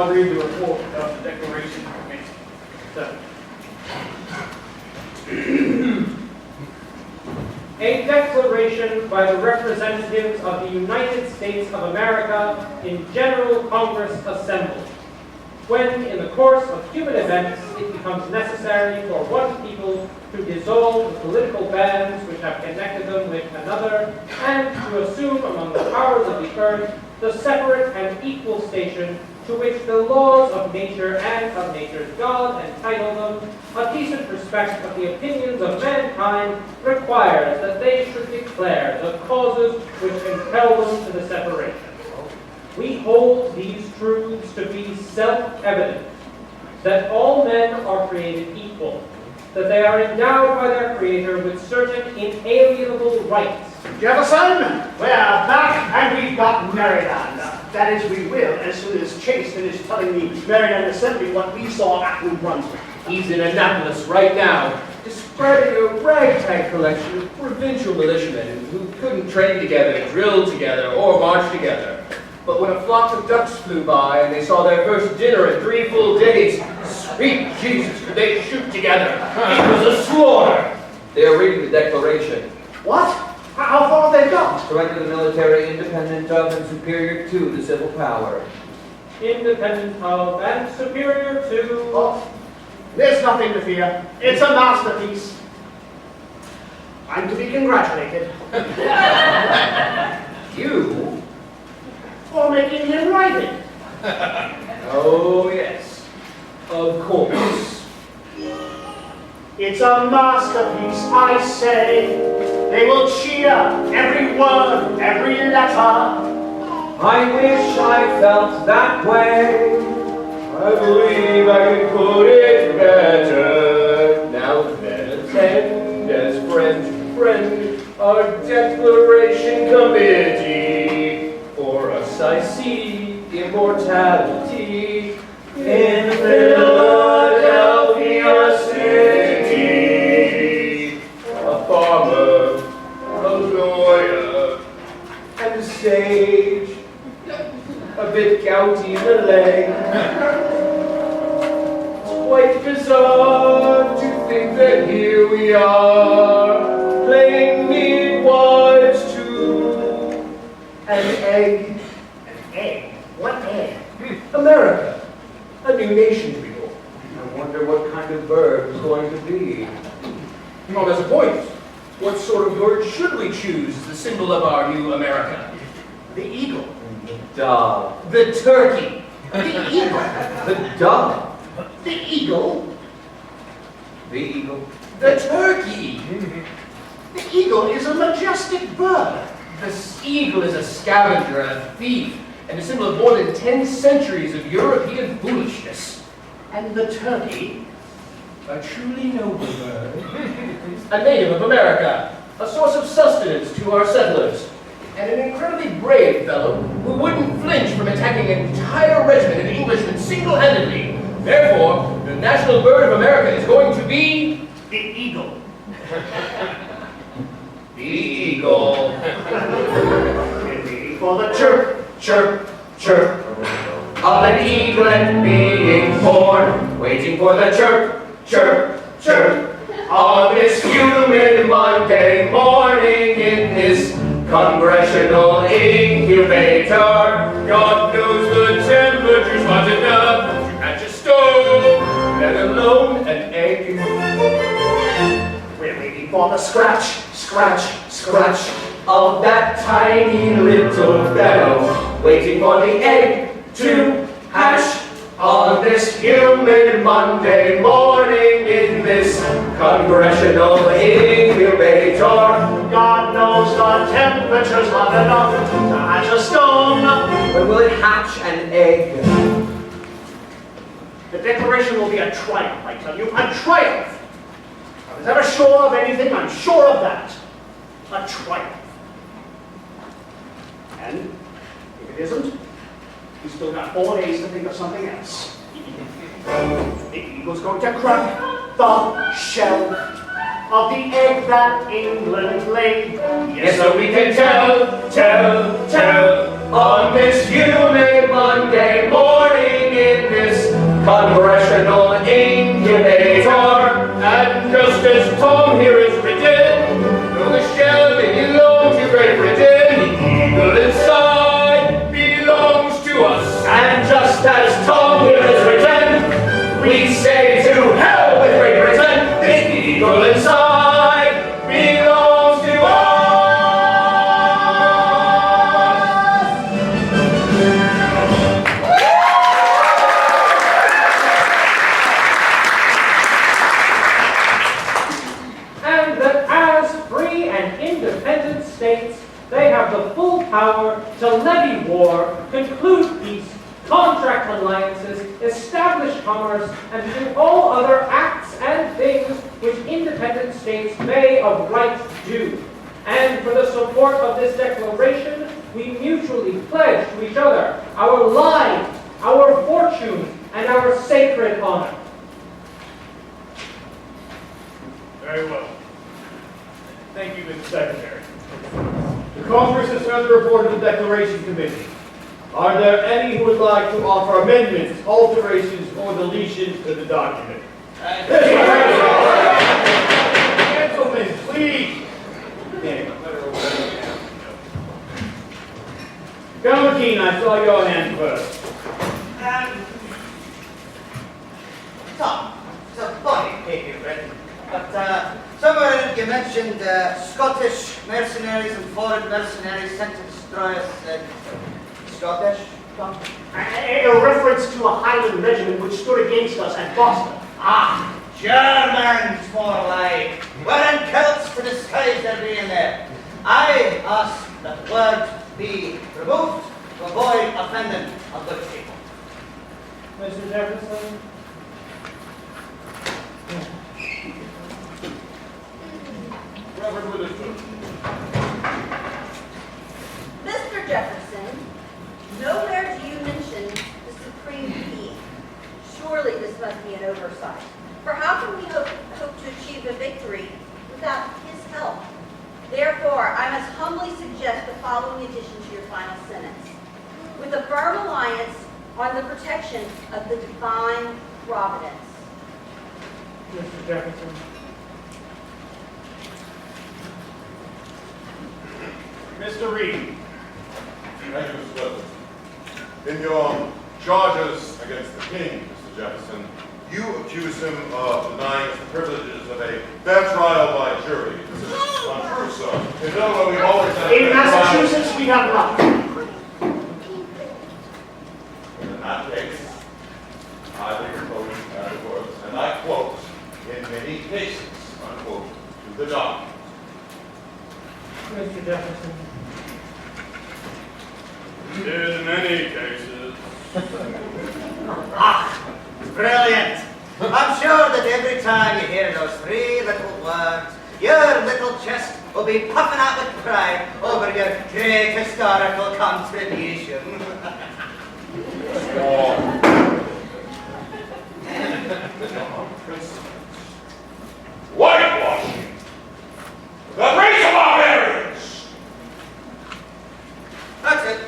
now read the report of the Declaration Committee. So, a declaration by the representatives of the United States of America in General Congress assembled, when in the course of human events it becomes necessary for one people to dissolve the political bands which have connected them with another, and to assume among the powers of the earth the separate and equal station to which the laws of nature and of nature's God entitle them, a decent respect of the opinions of mankind requires that they should declare the causes which impel them to the separation. We hold these truths to be self-evident, that all men are created equal, that they are endowed by their Creator with certain inalienable rights. Jefferson, we're back and we've got Maryland. That is, we will, as soon as Chase finished telling the Maryland Assembly what we saw at New Brunswick. He's in Annapolis right now, describing a ragtag collection of provincial militiamen who couldn't train together, drill together, or march together. But when a flock of ducks flew by and they saw their first dinner in 3 full days, sweet Jesus, could they shoot together? It was a slaughter. They are reading the Declaration. What? How far have they got? To render the military independent of and superior to the civil power. Independent of and superior to... Oh, there's nothing to fear. It's a masterpiece. I'm to be congratulated. You? For making him write it. Oh, yes. Of course. It's a masterpiece, I say. They will cheer every word, every letter. I wish I felt that way. I believe I can put it better. Now then, attend as friend to friend our Declaration Committee. For us I see immortality in Philadelphia City. A farmer, a lawyer, and a sage, a bit gouty in the leg. It's quite bizarre to think that here we are, playing midwives to an egg. An egg? What egg? America, a new nation to be born. I wonder what kind of bird it's going to be. Well, there's a point. What sort of bird should we choose as the symbol of our new America? The eagle. The dove. The turkey. The eagle. The dove. The eagle. The eagle. The turkey. The eagle is a majestic bird. The eagle is a scavenger and a thief, and a symbol of more than 10 centuries of European foolishness. And the turkey? A truly noble bird. A native of America, a source of sustenance to our settlers, and an incredibly brave fellow who wouldn't flinch from attacking an entire regiment of Englishmen single-handedly. Therefore, the national bird of America is going to be... The eagle. The eagle. For the chirp, chirp, chirp Of an eaglet being born, waiting for the chirp, chirp, chirp on this humid Monday morning in this congressional incubator. God knows the temperature's hot enough to hatch a stove, let alone an egg. We're waiting for the scratch, scratch, scratch Of that tiny little fellow, waiting for the egg to hatch on this humid Monday morning in this congressional incubator. God knows the temperature's hot enough to hatch a stone. When will it hatch an egg? The Declaration will be a triumph, I tell you, a triumph. I was never sure of anything, I'm sure of that. A triumph. And if it isn't, we still got 4 days to think of something else. The eagle's going to crack the shell. of the egg that England laid. Yes, so we can tell on this humid Monday morning in this congressional incubator. And just as Tom here is written, though the shell may belong to Great Britain, the eagle inside belongs to us. And just as Tom here is written, we say to hell with Great Britain, the eagle inside belongs to us. And that as free and independent states, they have the full power to levy war, conclude peace, contract alliances, establish commerce, and do all other acts and things which independent states may of right do. And for the support of this declaration, we mutually pledge to each other our lives, our fortunes, and our sacred honor. Very well. Thank you, Mr. Secretary. The Congress has heard the report of the Declaration Committee. Are there any who would like to offer amendments, alterations, or deletions to the document? Gentlemen, please. Governor Keene, I saw your hand first. Tom, it's a funny paper you've written, but somewhere in it you mentioned Scottish mercenaries and foreign mercenaries sent to destroy us. Scottish, Tom? A reference to a Highland regiment which stood against us at Boston. Ah, Germans, more like. Wearing kilts to disguise their being there. I ask that the word be removed to avoid offending a good people. Mr. Jefferson? Reverend Witherspoon. Mr. Jefferson, nowhere do you mention the Supreme Being. Surely this must be an oversight. For how can we hope to achieve a victory without his help? Therefore, I must humbly suggest the following addition to your final sentence. With a firm alliance on the protection of the divine providence. Mr. Jefferson? Mr. Reed. Thank you, Mr. President. In your charges against the King, Mr. Jefferson, you accuse him of denying us the privileges of a fair trial by jury. This is untrue, sir. In Illinois, we've always had In fair trials. Massachusetts, we have not. In that case, I will propose added words, and I quote, in many cases, unquote, to the document. Mr. Jefferson? In many cases. Ah, brilliant. I'm sure that every time you hear those three little words, your little chest will be puffing out with pride over your great historical contribution. Whitewashing! The race of barbarians! That's it.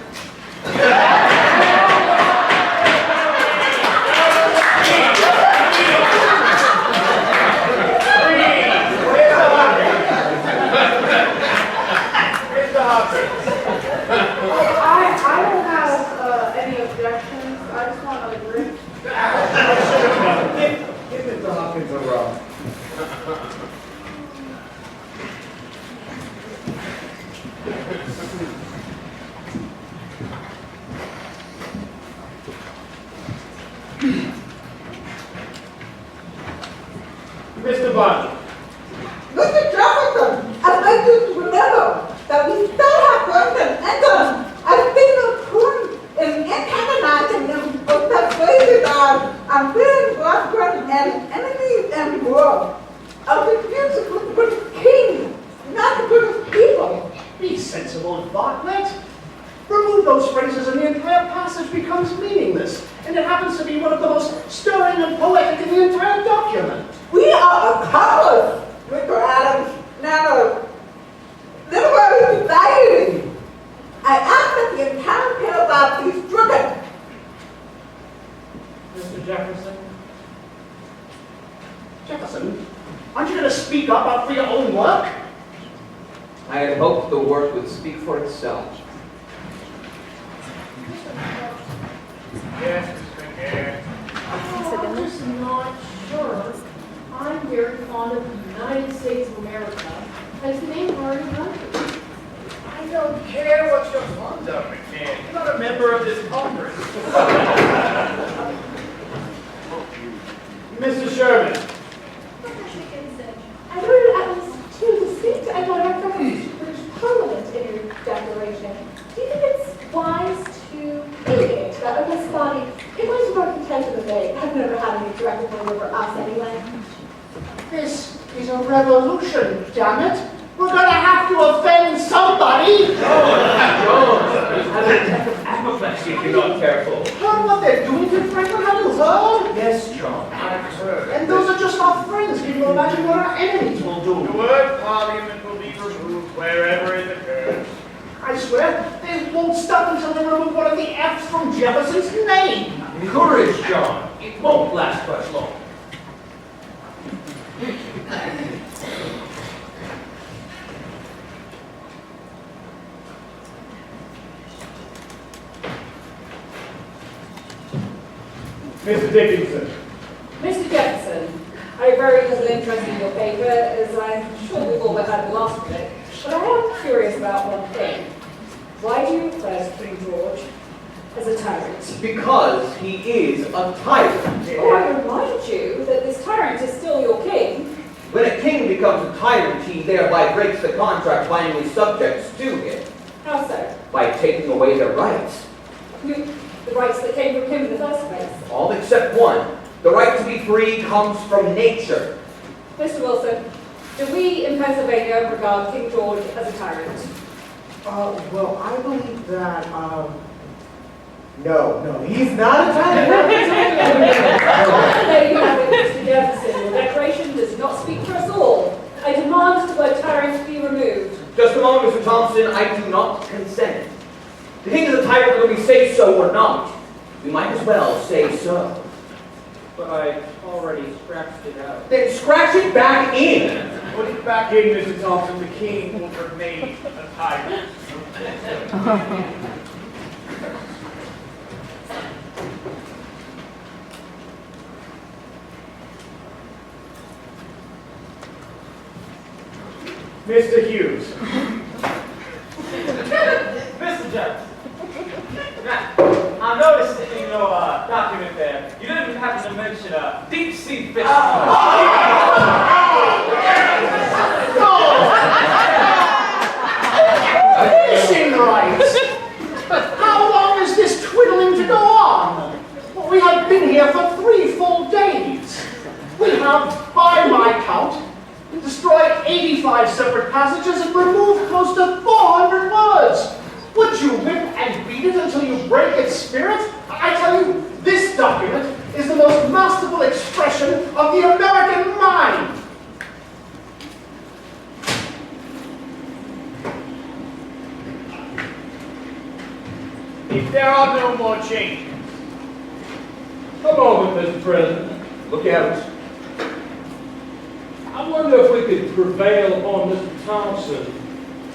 I don't have any objections. I just want to agree. Give Mr. Hopkins a rub. Mr. Bond. Mr. Jefferson, I'd like you to remember that we still have guns and handguns. I think the prudent in antagonizing them was persuaded on feeling God's grudge and enemies and war. I refuse to put the British king, not the British people. Be sensible, Bartlett. Remove those phrases and the entire passage becomes meaningless. And it happens to be one of the most stirring and poetic in the entire document. We are a colors, Mr. I had hoped the work would speak for itself. Yes, Mr. Hare. I'm just not sure. I'm very fond of the United States of America as the name of our country. I don't care what you're fond of, McCann. You're not a member of this Congress. Mr. Sherman. I heard at least two distinct and references to British Parliament in your declaration. Do you think it's wise to indicate that this body, in light of our contention that they have never had any direct authority over us anyway? This is a revolution, damn it. We're gonna have to offend somebody. John, he's having an attack of apoplexy if you're not careful. Heard what they're doing to Franklin? Have you heard? Yes, John, I've heard. And those are just our friends. Can you imagine what our enemies will The do? word Parliament will be removed wherever it occurs. I swear, they won't stop until they remove one of the F's from Jefferson's name. Courage, John. It won't last much long. Mr. Dickinson. Mr. Jefferson, I have very little interest in your paper, as I'm sure we've all had the last of it, but I am curious about one thing. Why do you refer to King George as a tyrant? Because he is a tyrant. Oh, I remind you that this tyrant is still your king. When a king becomes a tyrant, he thereby breaks the contract binding his subjects to him How so? by taking away their rights. The rights that came from him in the first place. All except one. The right to be free comes from nature. Mr. Wilson, do we in Pennsylvania regard King George as a tyrant? Well, I believe that, no, he's not a tyrant. There you have it, Mr. Jefferson. Your declaration does not speak for us all. I demand the word tyrant be removed. Just a moment, Mr. Thompson. I do not consent. The king is a tyrant whether we say so or not. We might as well say so. But I already scratched it out. Then scratch it back in. Put it back in, Mr. Thompson. The king will remain a tyrant. Mr. Hughes. Mr. Jefferson, I noticed that in your document there, you didn't happen to mention deep sea fishing. Fishing rights. How long is this twiddling to go on? Well, we have been here for 3 full days. We have, by my count, destroyed 85 separate passages and removed close to 400 words. Would you whip and beat it until you break its spirit? I tell you, this document is the most masterful expression of the American mind. If there are no more changes, A moment, Mr. President. Look out. I wonder if we could prevail upon Mr. Thompson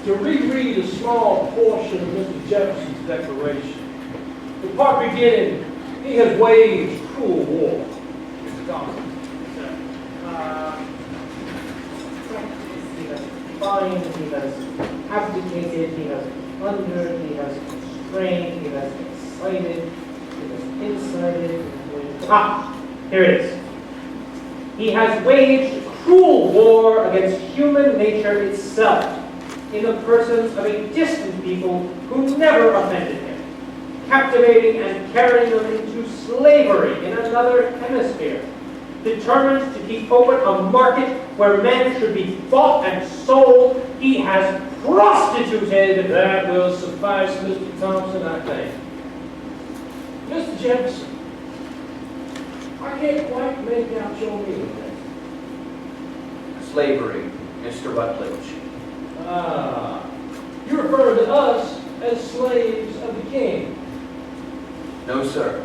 to reread a small portion of Mr. Jefferson's declaration. The part beginning, he has waged cruel war. Mr. Thompson. He has defined, he has abdicated, he has plundered, he has constrained, he has excited, he has incited. Here it is. He has waged cruel war against human nature itself in the persons of a distant people who never offended him, captivating and carrying them into slavery in another hemisphere, determined to keep open a market where men should be bought and sold. He has prostituted. That will suffice, Mr. Thompson, I think. Mr. Jefferson, I can't quite make out your meaning. Slavery, Mr. Rutledge. You're referring to us as slaves of the king. No, sir.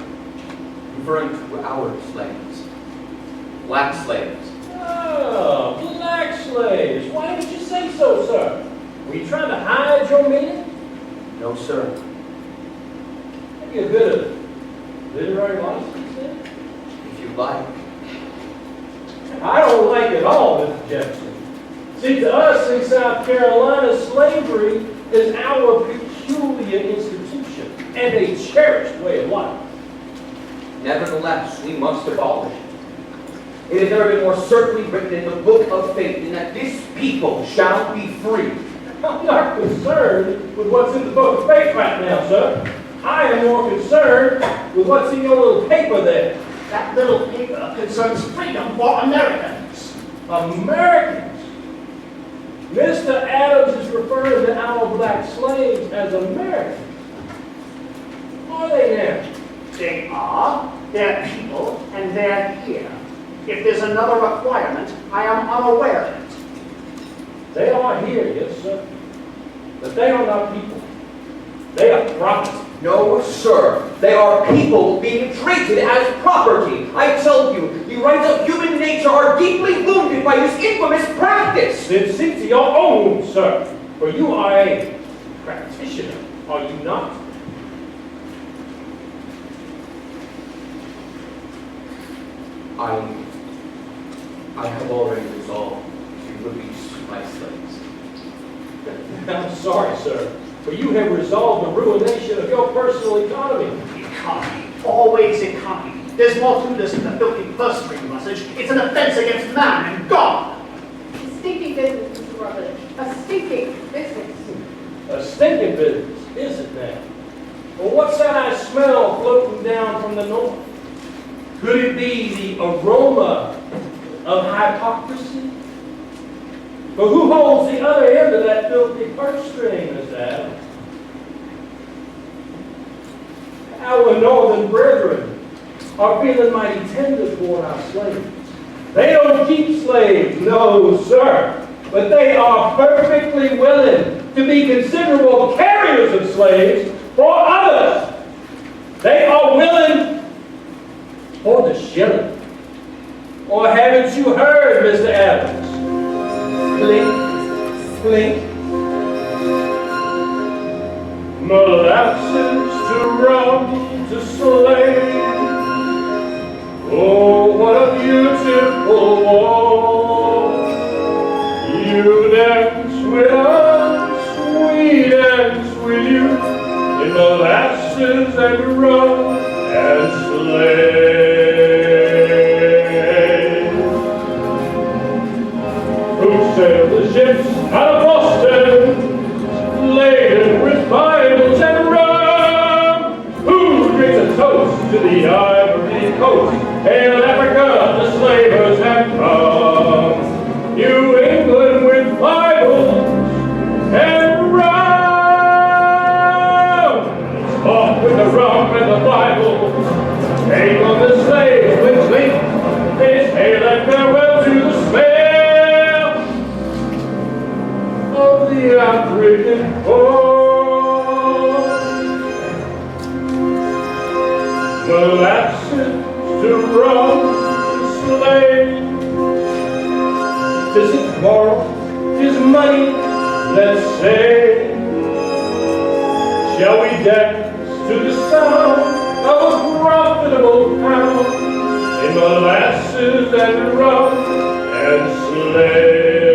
Referring to our slaves. Black slaves. Oh, black slaves. Why didn't you say so, sir? we trying to hide your meaning? No, sir. Maybe a bit of literary license then? If you like. I don't like it all, Mr. Jefferson. See, to us in South Carolina, slavery is our peculiar institution and a cherished way of life. Nevertheless, we must abolish it. It has never been more certainly written in the book of fate than that this people shall be free. I'm not concerned with what's in the book of fate right now, sir. I am more concerned with what's in your little paper there. That little paper concerns freedom for Americans. Americans? Mr. Adams is referring to our black slaves as Americans. Are they now? They are, they're people, and they're here. If there's another requirement, I am unaware of it. They are here, yes, sir. But they are not people. They are property. No, sir. They are people being treated as property. I tell you, the rights of human nature are deeply wounded by this infamous practice. Then see to your own, sir. For you are a practitioner, are you not? I have already resolved to release my slaves. I'm sorry, sir, for you have resolved the ruination of your personal economy. Economy, always economy. There's more to this than the filthy purse string message. It's an offense against man and God. A stinking business, Mr. Rutledge. A stinking business. A stinking business, is it now? Well, what's that I smell floating down from the north? Could it be the aroma of hypocrisy? But who holds the other end of that filthy purse string, Miss Adams? Our northern brethren are feeling mighty tender toward our slaves. They don't keep slaves, no, sir. But they are perfectly willing to be considerable carriers of slaves for others. They are willing for the shilling. Or haven't you heard, Mr. Adams? Clink, clink. Molasses to rum to slave. Oh, what a beautiful walk. You dance with us, we dance with you, in molasses and rum and slave. Who sailed the ships out of Boston, laden with Bibles and rum? Who drinks a toast to the Ivory Coast? Hail Africa, the slavers have come. New England with Bibles and rum. Off with the rum and the Bibles. Hail on the slaves with clink. It's hail and farewell to the smell of the African corn. Molasses to rum to slave. 'Tis tomorrow, 'tis money, let's say. Shall we dance to the sound of a profitable pound in molasses and rum and slave?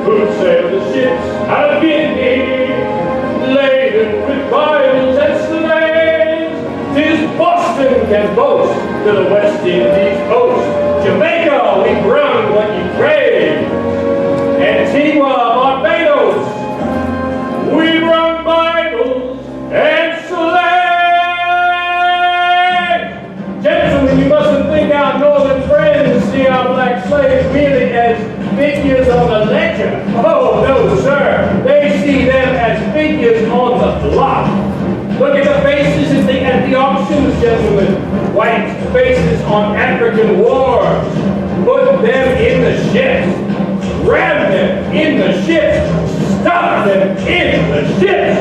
Who sailed the ships out of Guinea, laden with Bibles and slaves? 'Tis Boston can boast to the West Indies coast. Jamaica, we brung what you crave. Antigua, Barbados, we brung Bibles and slaves. Gentlemen, you mustn't think our northern friends see our black slaves merely as figures on the ledger. Oh, no, sir. They see them as figures on the block. Look at the faces at the auctions, gentlemen. White faces on African wars. Put them in the ships. Ram them in the ships. Stuff them in the ships.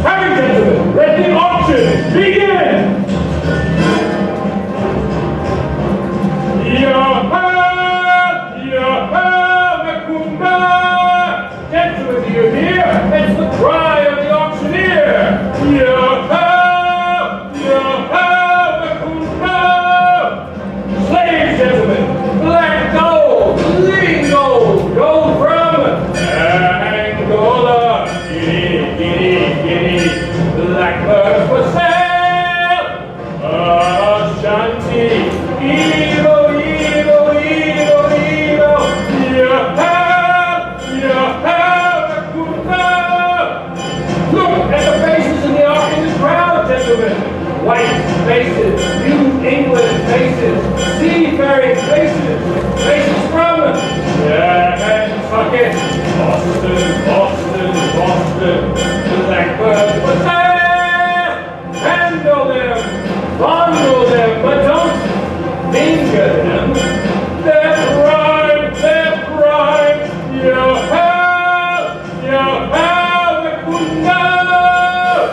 Hurry, gentlemen. Let the auction begin. Yo-ho, Boston, Boston, Boston, the blackbirds were there. Handle them, fondle them, but don't finger them. They're prime, you have a good love.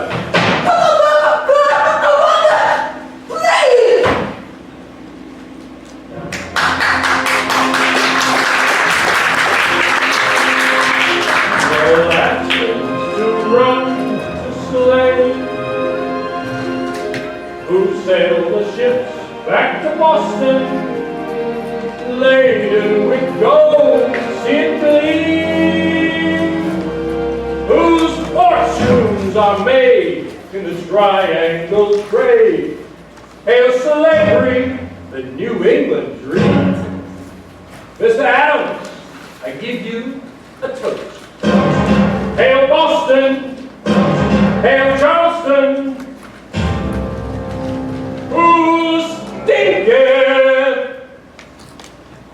Please! Well, actions to run, to slay. Who sailed the ships back to Boston, laden with gold, sin gleam, whose fortunes are made in this triangle trade. Hail slavery, the New England dream. Mr. Adams, I give you a toast. Hail Boston, hail Charleston, who stinketh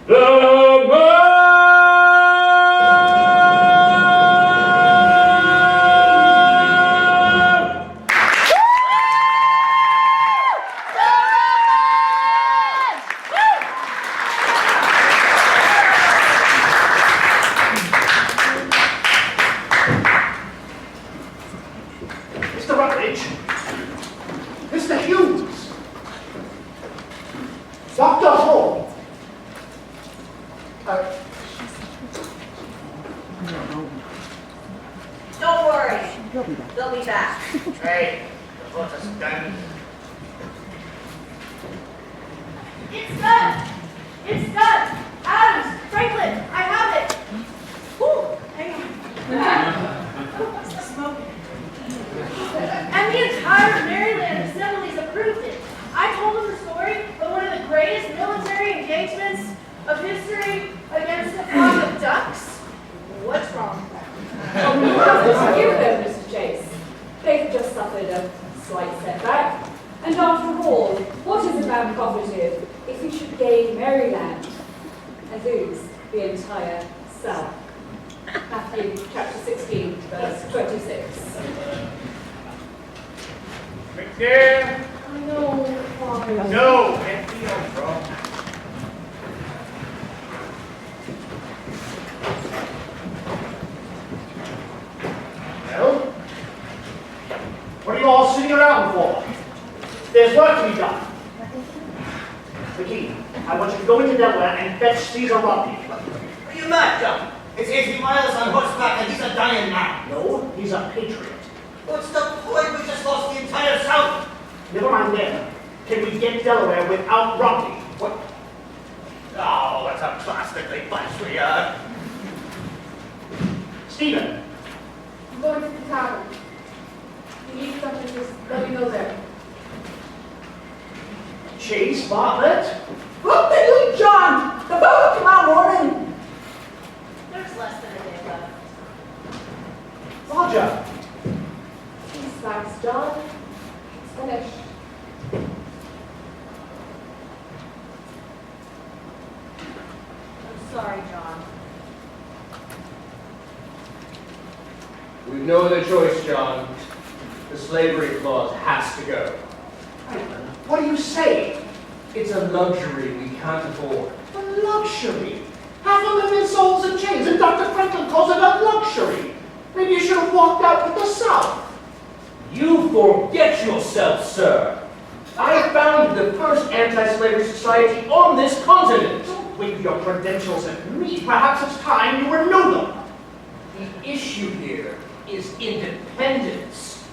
the mud. Mr. Rutledge, Mr. Hughes, Dr. Hall. Don't worry. They'll be back. Hey, the vote is done. It's done! It's done! Adams, Franklin, I have it! Whew, hang on. Smoking. And the entire Maryland assemblies approved it. I told them the story of one of the greatest military engagements of history against a flock of ducks. What's wrong with that? You have to forgive them, Mr. Chase. They've just suffered a slight setback. And after all, what is a man profited if he should gain Maryland and lose the entire South? Matthew chapter 16, verse 26. McNair, I know, Father. no, NTPA, bro. Well, what are you all sitting around for? There's work to be done. McKee, I want you to go into Delaware and fetch Caesar Rodney. Are you mad, John? It's 80 miles on horseback and he's a dying man. No, he's a patriot. What's the point? We just lost the entire South. Never mind them. Can we get Delaware without Rodney? What? Oh, what a bastardly bunch we are. Stephen, I'm going to the tavern. If you need something, just let me know there. Chase, Bartlett. What to do, John? The boat tomorrow morning. There's less than a day left. Roger. Peace, thanks, John. It's finished. I'm sorry, John. We've no other choice, John. The slavery clause has to go. Franklin, what are you saying? It's a luxury we can't afford. A luxury. Half a million souls in chains, and Dr. Franklin calls it a luxury. Maybe you should have walked out with the South. You forget yourself, sir. I founded the first anti-slavery society on this continent. Don't wave your credentials at me. Perhaps it's time you renew them. The issue here is independence.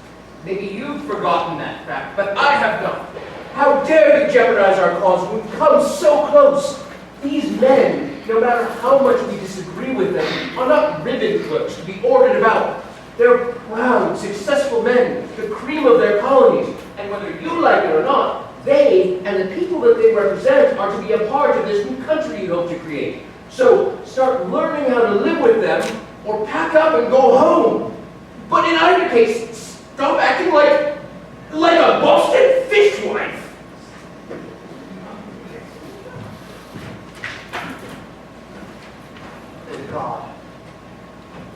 Maybe you've forgotten that fact, but I have not. How dare you jeopardize our cause when we've come so close? These men, no matter how much we disagree with them, are not ribbon clerks to be ordered about. They're proud, successful men, the cream of their colonies. And whether you like it or not, they and the people that they represent are to be a part of this new country you hope to create. So start learning how to live with them, or pack up and go home. But in either case, stop acting like a Boston fishwife. Thank God.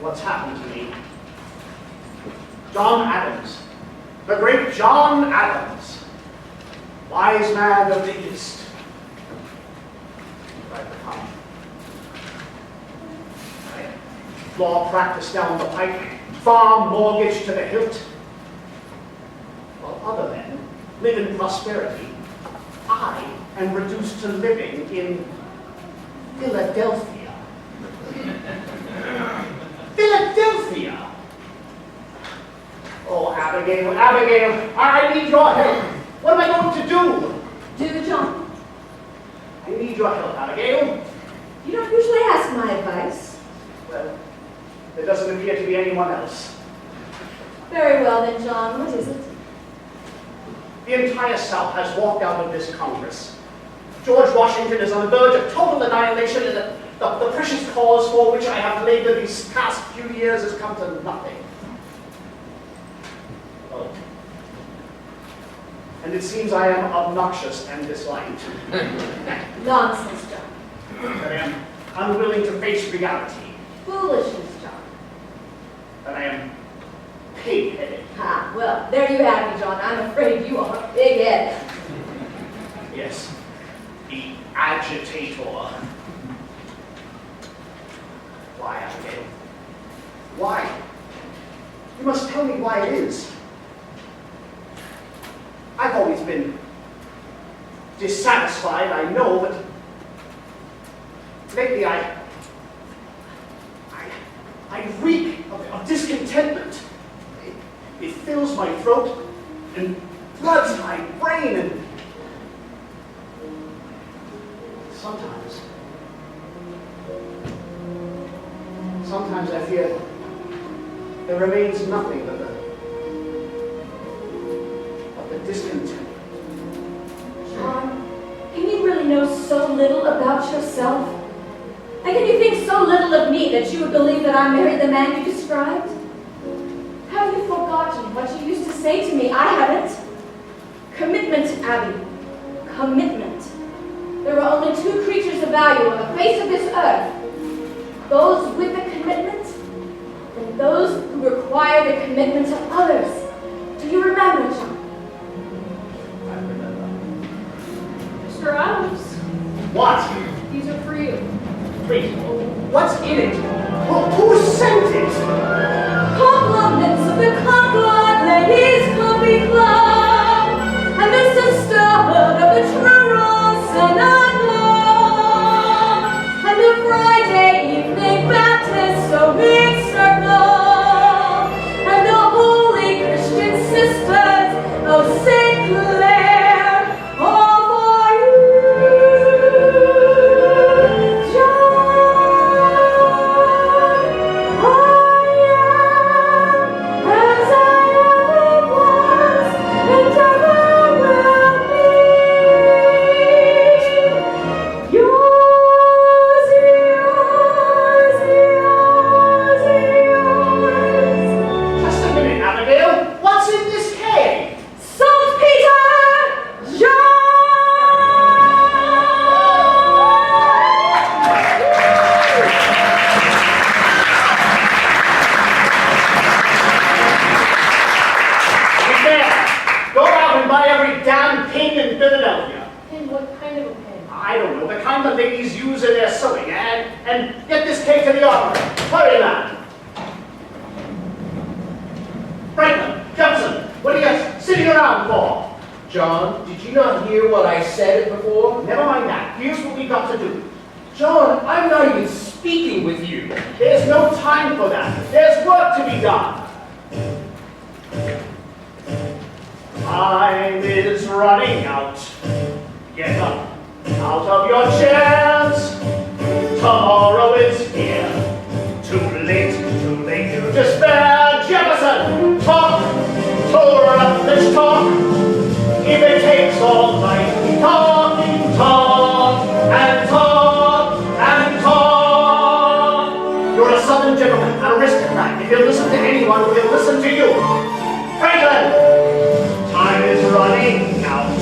what's happened to me. John Adams, the great John Adams, wise man of the East. I've become. Law practice down the pike, farm mortgage to the hilt. While other men live in prosperity, I am reduced to living in Philadelphia. Philadelphia! Oh, Abigail, Abigail, I need your help. What am I going to do? Do, John. I need your help, Abigail. You don't usually ask my advice. Well, there doesn't appear to be anyone else. Very well then, John. What is it? The entire South has walked out of this Congress. George Washington is on the verge of total annihilation, and the precious cause for which I have labored these past few years has come to nothing. Oh. And it seems I am obnoxious and disliked. Nonsense, John. That I am unwilling to face reality. Foolishness, John. That I am pig-headed. Ah, well, there you have me, John. I'm afraid you are big-headed. Yes, the agitator. Why, Abigail? Why? You must tell me why it is. I've always been dissatisfied, I know, but lately I reek of discontentment. It fills my throat and floods my brain, and sometimes I fear there remains nothing but the discontent. John, can you really know so little about yourself? And can you think so little of me that you would believe that I married the man you described? Have you forgotten what you used to say to me? I haven't. Commitment, Abby. Commitment. There are only two creatures of value on the face of this earth. Those with the commitment and those who require the commitment of others. Do you remember, John? I remember. Mr. Adams, What? these are for you. Wait, what's in it? Who sent it? Compliments of the Concord Ladies Coffee Club and the sisterhood of the true Rosanna Club and the Friday evening Baptist Sewing Circle and the Holy Christian Sisters of St. Clair, all for you, John. As I ever was and ever will be. Yours, yours. Just a minute, Abigail. What's in this keg? Saltpeter John! Hey there. Go out and buy every damn pin in Philadelphia. And what kind of a pen? I don't know, the kind the ladies use in their sewing, and get this cake to the office. Hurry, man. Franklin, Jefferson, what are you sitting around for? John, did you not hear what I said before? Never mind that. Here's what we've got to do. John, I'm not even speaking with you. There's no time for that. There's work to be done. Time is running out. Get up out of your chairs. Tomorrow is here. Too late to despair. Jefferson, talk. Torah, let's talk. If it takes all night, talk and talk and talk and talk. You're a Southern gentleman, an aristocrat. If you listen to anyone, he'll listen to you. Franklin, time is running out.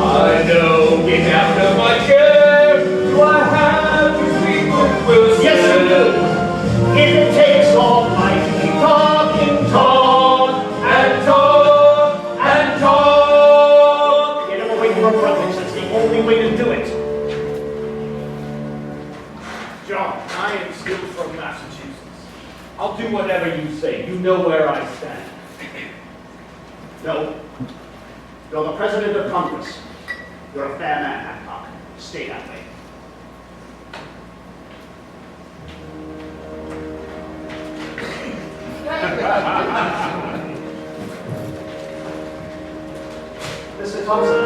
I know. Get out of my chair. Do I have to speak with Wilson? Yes, you do. If it takes I am still from Massachusetts. I'll do whatever you say. You know where I stand. No. You're the president of Congress. You're a fair man, Hancock. Stay that way. Mr. Thompson,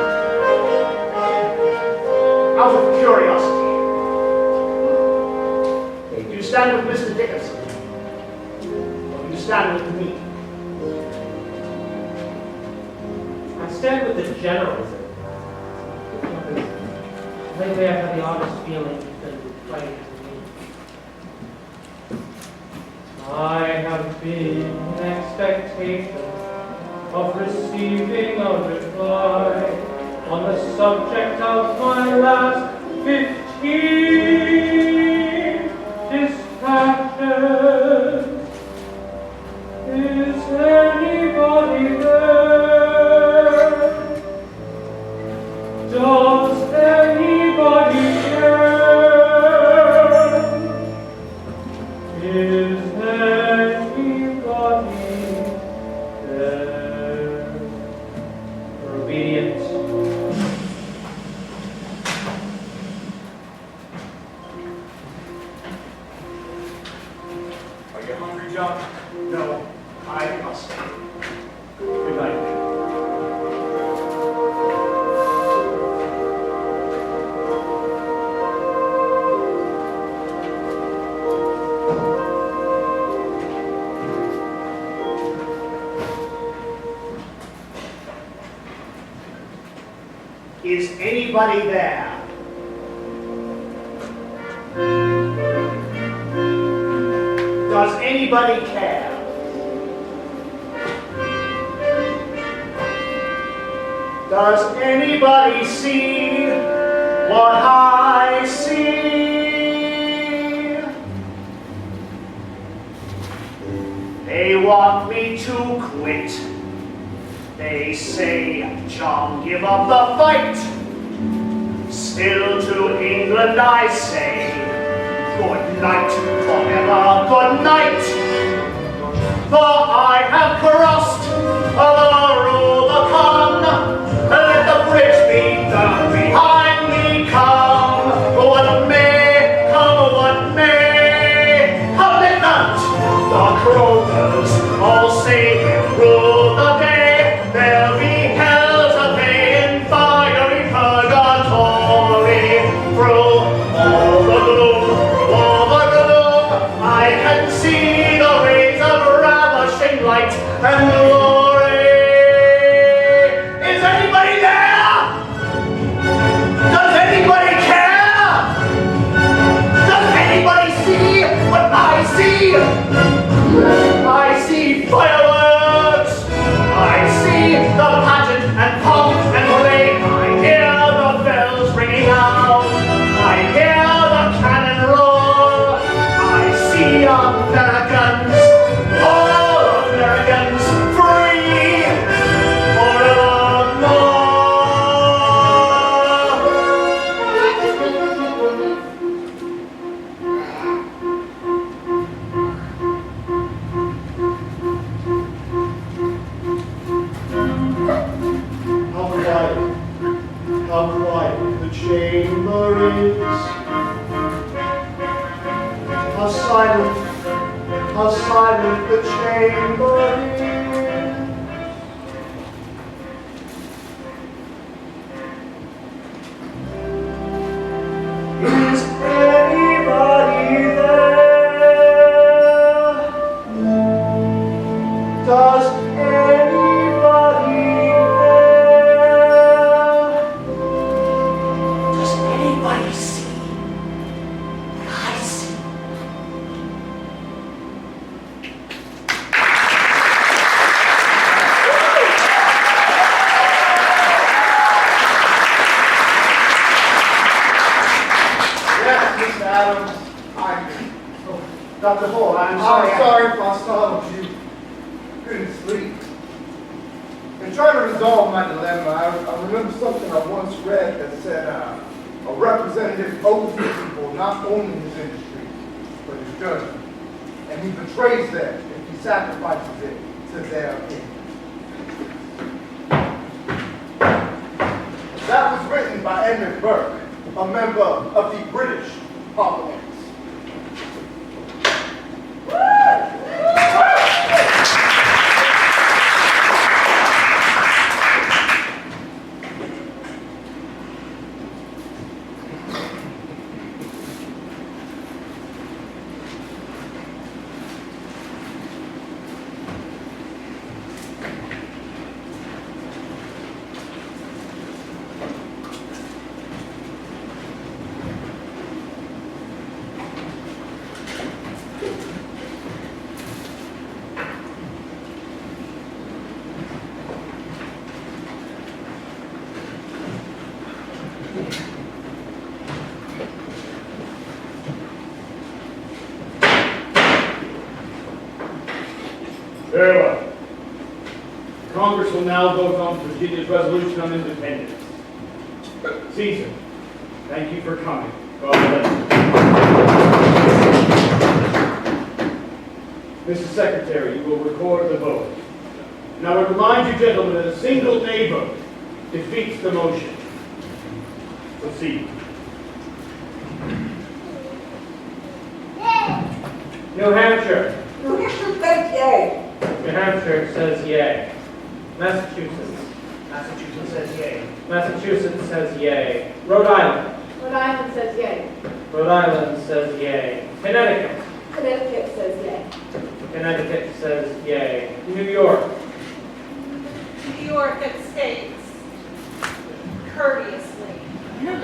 out of curiosity, do you stand with Mr. Dickinson? Or do you stand with me? I stand with the generals. Lately I've had the oddest feeling he's been fighting for me. I have been in expectation of receiving a reply on the subject of my last 15 dispatches. Is anybody there? Does anybody care? Is anybody there? For obedience. Are you hungry, John? No, I must stay. Good night. Is anybody there? Does anybody care? Does anybody see what I see? They want me to quit. They say, John, give up the fight. Still to England I say, good night, forever, good night. For I have crossed the Rubicon. Let the bridge be down behind me. Come what may, come what may. Commitment, the croakers all say will rule the day. There'll be hell to pay in fiery purgatory. Through all the gloom, I can see the rays of ravishing light and glory. Is anybody there? Does anybody care? Does anybody see what I see? I see fireworks. I see the pageant and pomp and parade. I hear the bells ringing out. I hear the cannon roar. I see Americans, all Americans, free How quiet the chamber is. How silent the chamber is. Is anybody there? Does anybody there? Does anybody see what I see? Adams, Dr. Hall, I'm sorry sorry. if I startled you. Couldn't sleep. In trying to resolve my dilemma, I remember something I once read that said a representative owes the people not only his industry, journey, and he betrays them if he sacrifices it to their king. That was written by Edmund Burke, a member of the British Parliament. Very well. Congress will now vote on Virginia's resolution on independence. Caesar, thank you for coming. God bless you. Mr. Secretary, you will record the vote. And I would remind you, gentlemen, that a single nay vote defeats the motion. Proceed. New Hampshire. New Hampshire says yay. New Hampshire says yay. Massachusetts. Massachusetts says yay. Massachusetts says yay. Rhode Island. Rhode Island says yay. Rhode Island says yay. Connecticut. Connecticut says yay. Connecticut says yay. New York. New York abstains courteously. New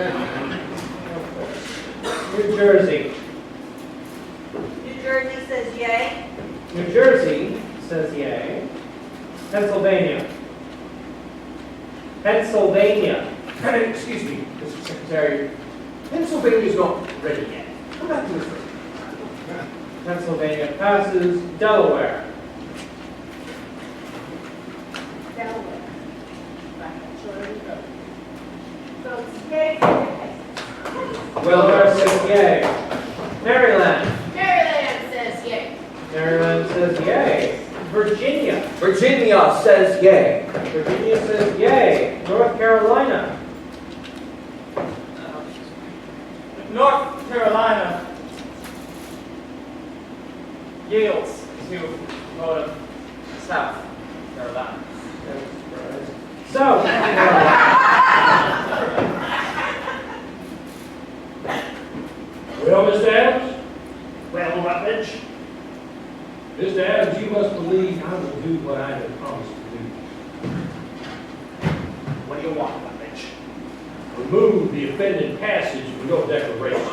Jersey. New Jersey says yay. New Jersey says yay. Pennsylvania. Pennsylvania. Excuse me, Mr. Secretary. Pennsylvania's not ready yet. Come back to this room. Pennsylvania passes. Delaware. Delaware. Votes yay for independence. Delaware says yay. Maryland. Maryland says yay. Maryland says yay. Virginia. Virginia says yay. Virginia says yay. North Carolina. North Carolina yields to vote of South Carolina. South Carolina. Well, Mr. Adams? Well, Rutledge, Mr. Adams, you must believe I will do what I have promised to do. what do you want, Rutledge? Remove the offending passage from your declaration.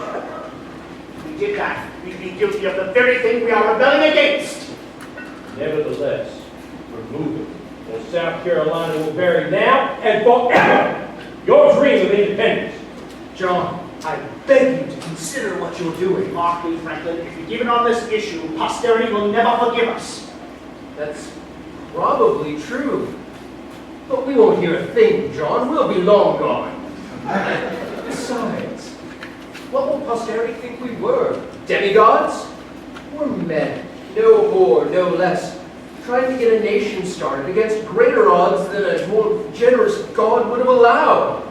We did that. We'd be guilty of the very thing we are rebelling against. Nevertheless, remove it, or South Carolina will bury now and forever your dream of independence. John, I beg you to consider what you're doing. Mark me, Franklin, if we give in on this issue, posterity will never forgive us. That's probably true. But we won't hear a thing, John. We'll be long gone. Besides, what will posterity think we were? Demigods? We're men, no more, no less, trying to get a nation started against greater odds than a more generous God would have allowed.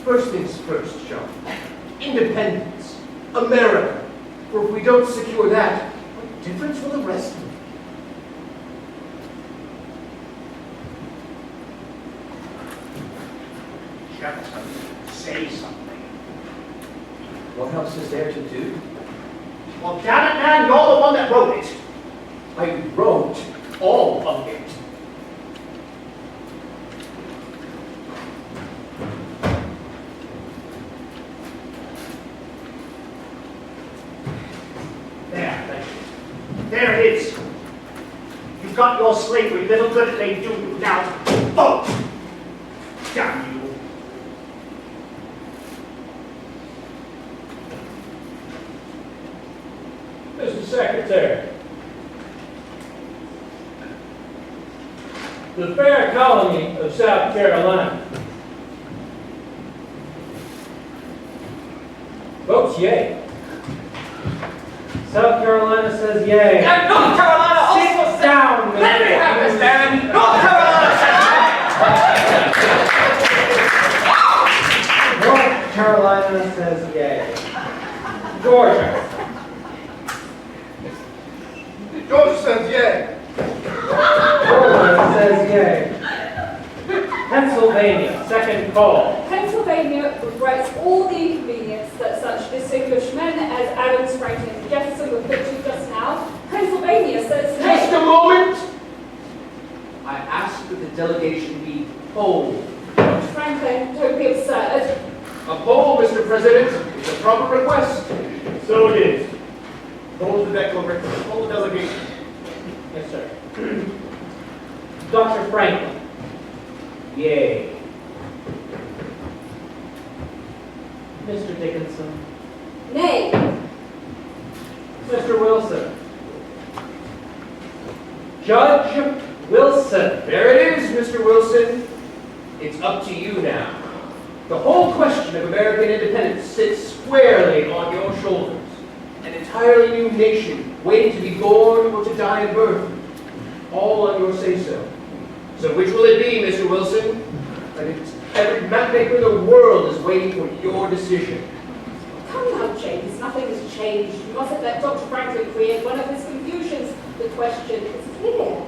First things first, John. Independence. America. For if we don't secure that, what difference will the rest make? Jefferson, say something. What else is there to do? Well, damn it, man, you're the one that wrote it. I wrote all of it. There, thank you. There it is. You've got your slavery, little good it may do you. Now, vote! Damn you. Mr. Secretary, the fair colony of South Carolina votes yea. South Carolina says yay. And North Carolina also Sit down, Let me have this, Darren. North Carolina says North Carolina says yay. Georgia. Georgia says yay. Georgia says yay. Pennsylvania, second call. Pennsylvania regrets all the inconvenience that such distinguished men as Adams, Franklin, and Jefferson were put to just now. Pennsylvania says Just a nay. moment. I ask that the delegation be polled. Dr. Franklin, don't be absurd. A poll, Mr. President, is a proper request. So it is. Hold the declaration, hold the delegation. Yes, sir. Dr. Franklin. Yay. Mr. Dickinson. Nay. Mr. Wilson. Judge Wilson. There it is, Mr. Wilson. It's up to you now. The whole question of American independence sits squarely on your shoulders. An entirely new nation waiting to be born or to die in birth. All on your say-so. So which will it be, Mr. Wilson? Every mapmaker in the world is waiting for your decision. Come now, James, nothing has changed. You mustn't let Dr. Franklin create one of his confusions. The question is clear.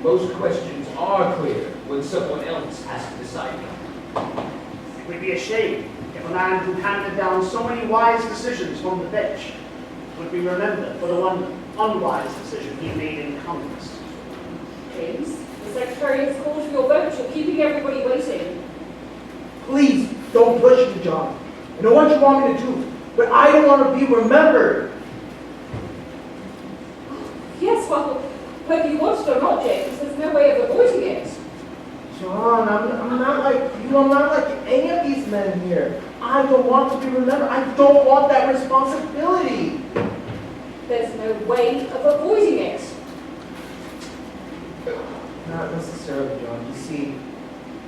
Most questions are clear when someone else has to decide them. It would be a shame if a man who handed down so many wise decisions from the bench would be remembered for the one unwise decision he made in Congress. James, the Secretary has called for your vote. You're keeping everybody waiting. Please don't push me, John. I know what you want me to do, but I don't want to be remembered. Yes, well, whether you want it or not, James, there's no way of avoiding it. John, I'm not like you. I'm not like any of these men here. I don't want to be remembered. I don't want that responsibility. There's no way of avoiding it. Not necessarily, John. You see,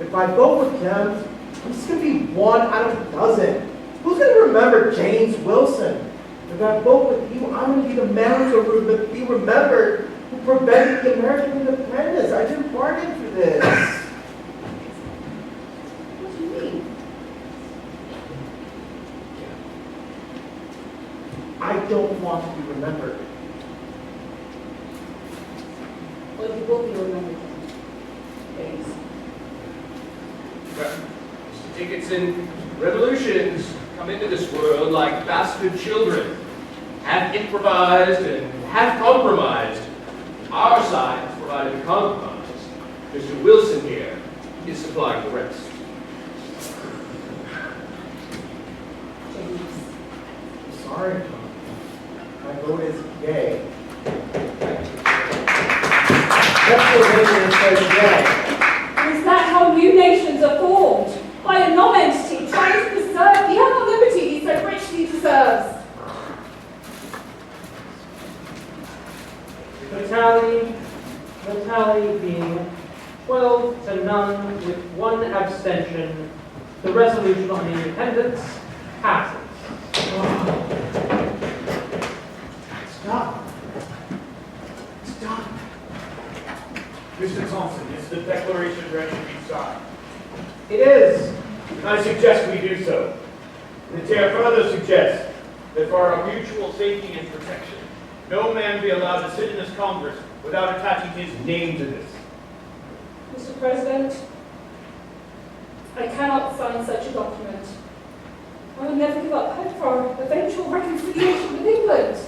if I vote with them, I'm just going to be one out of a dozen. Who's going to remember James Wilson? If I vote with you, I'm going to be the man to be remembered who prevented the American independence. I didn't bargain for this. What do you mean? I don't want to be remembered. Well, you will be remembered, James. Mr. Dickinson, revolutions come into this world like bastard children, half improvised and half compromised. Our side has provided the compromise. Mr. Wilson here is supplying the rest. James. I'm sorry, Tom. My vote is yay. Pennsylvania says yay. Is that how new nations are formed? By a non-entity trying to preserve the other liberty he so richly deserves. The tally being 12 to none with one abstention, the resolution on independence passes. It's done. It's done. Mr. Thompson, is the declaration ready to be signed? It is. I suggest we do so. The chair further suggests that for our mutual safety and protection, no man be allowed to sit in this Congress without attaching his name to this. Mr. President, I cannot sign such a document. I will never give up hope for eventual reconciliation with England.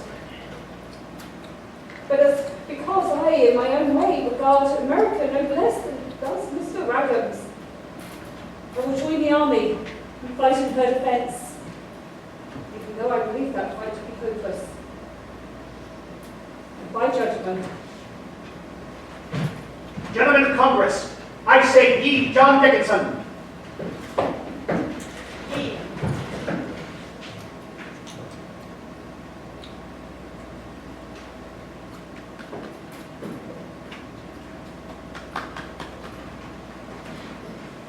But as because I, in my own way, regard America no less than does Mr. Raggams, I will join the army and fight in her defense, even though I believe that fight to be hopeless. And by judgment, Gentlemen of Congress, I say ye, John Dickinson. Ye.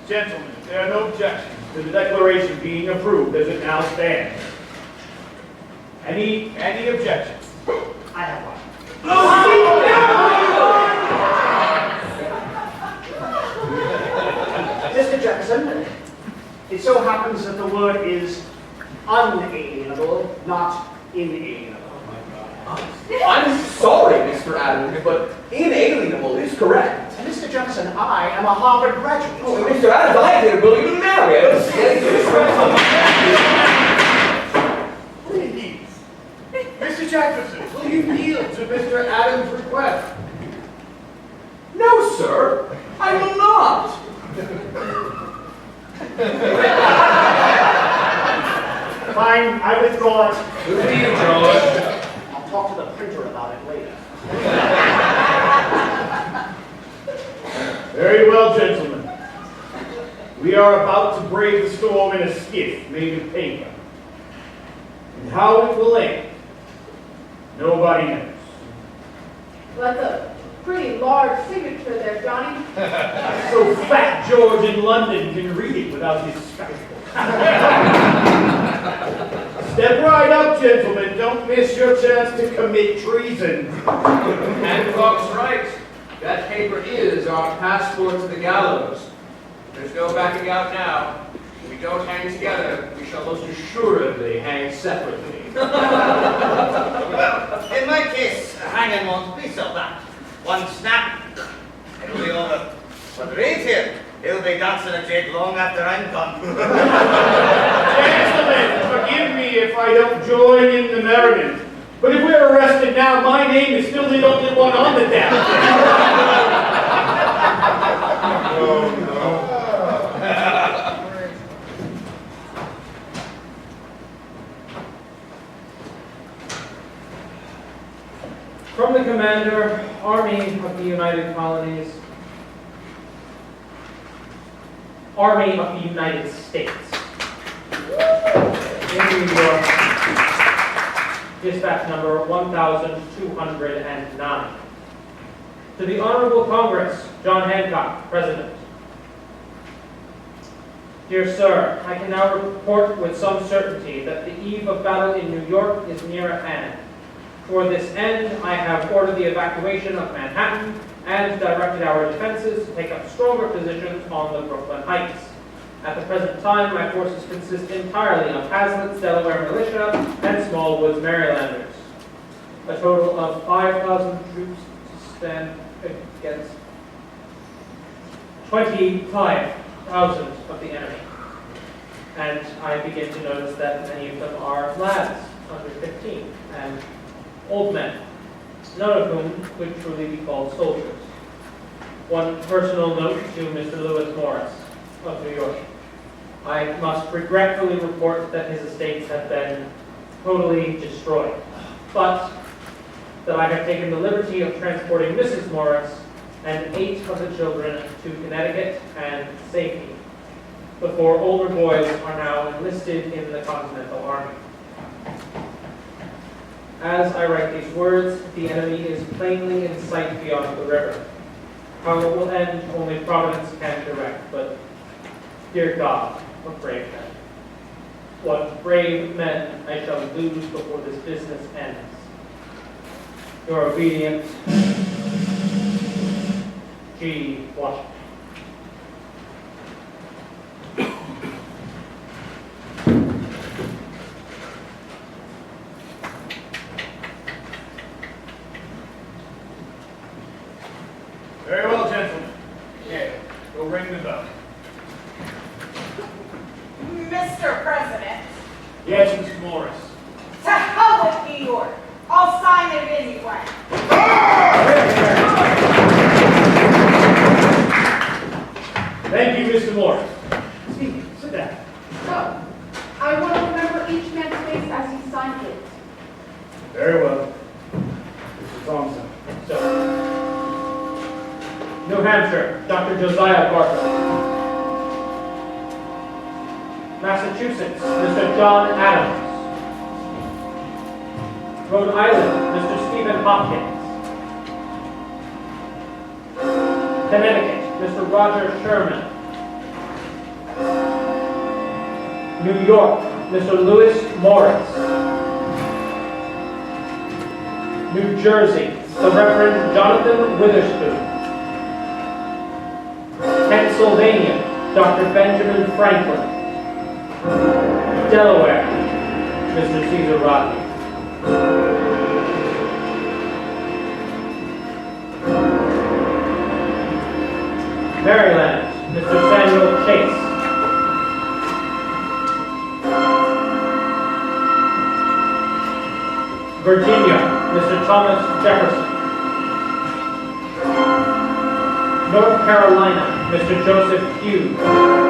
Gentlemen, if there are no objections to the declaration being approved as it now stands. Any objections? Adams, but inalienable is correct. And Mr. Jefferson, I am a Harvard graduate. Oh, Mr. Adams, I didn't believe in marry. I don't see any disrespect on my Mr. Jefferson, will you yield to Mr. Adams' request? No, sir, I will not. Fine, I withdraw it. Who do you, George? I'll talk to the printer about it later. Very well, gentlemen. We are about to brave the storm in a skiff made of paper. And how it will end, nobody knows. Well, that's a pretty large signature there, Johnny. So Fat George in London can read it without his spectacles. Step right up, gentlemen. Don't miss your chance to commit treason. Hancock's right. That paper is our passport to the gallows. There's no backing out now. If we don't hang together, we shall most assuredly hang separately. Well, in my case, hanging won't be so bad. One snap, it'll be over. But Reed here, he'll be dancing a jig long after I'm gone. Gentlemen, forgive me if I don't join in the merriment. But if we're arrested now, my name is still the only one on the damn thing. Oh, no. From the Commander, Army of the United Colonies, Army of the United States. In New York, dispatch number 1209. To the Honorable Congress, John Hancock, President. Dear Sir, I can now report with some certainty that the eve of battle in New York is near at hand. For this end, I have ordered the evacuation of Manhattan and directed our defenses to take up stronger positions on the Brooklyn Heights. At the present time, my forces consist entirely of Hazlitt's Delaware militia and Smallwood's Marylanders. A total of 5,000 troops to stand against 25,000 of the enemy. And I begin to notice that many of them are lads under 15 and old men, none of whom could truly be called soldiers. One personal note to Mr. Lewis Morris of New York. I must regretfully report that his estates have been totally destroyed, but that I have taken the liberty of transporting Mrs. Morris and 8 of the children to Connecticut and safety. The 4 older boys are now enlisted in the Continental Army. As I write these words, the enemy is plainly in sight beyond the river. How it will end, only Providence can direct, but dear God, what brave men. What brave men I shall lose before this business ends. Your obedient, G. Washington. Very well, gentlemen. Yeah, go ring the bell. Mr. President, Yes, Mrs. Morris. to hell with New York. I'll sign it anyway. Thank you, Mr. Morris. Steve, sit down. So, I want to remember each man's face as he signed it. Very well. Mr. Thompson. So, New Hampshire, Dr. Josiah Barker. Massachusetts, Mr. John Adams. Rhode Island, Mr. Stephen Hopkins. Connecticut, Mr. Roger Sherman. New York, Mr. Lewis Morris. New Jersey, the Reverend Jonathan Witherspoon. Pennsylvania, Dr. Benjamin Franklin. Delaware, Mr. Caesar Rodney. Virginia, Mr. Thomas Jefferson. North Carolina, Mr. Joseph Hughes.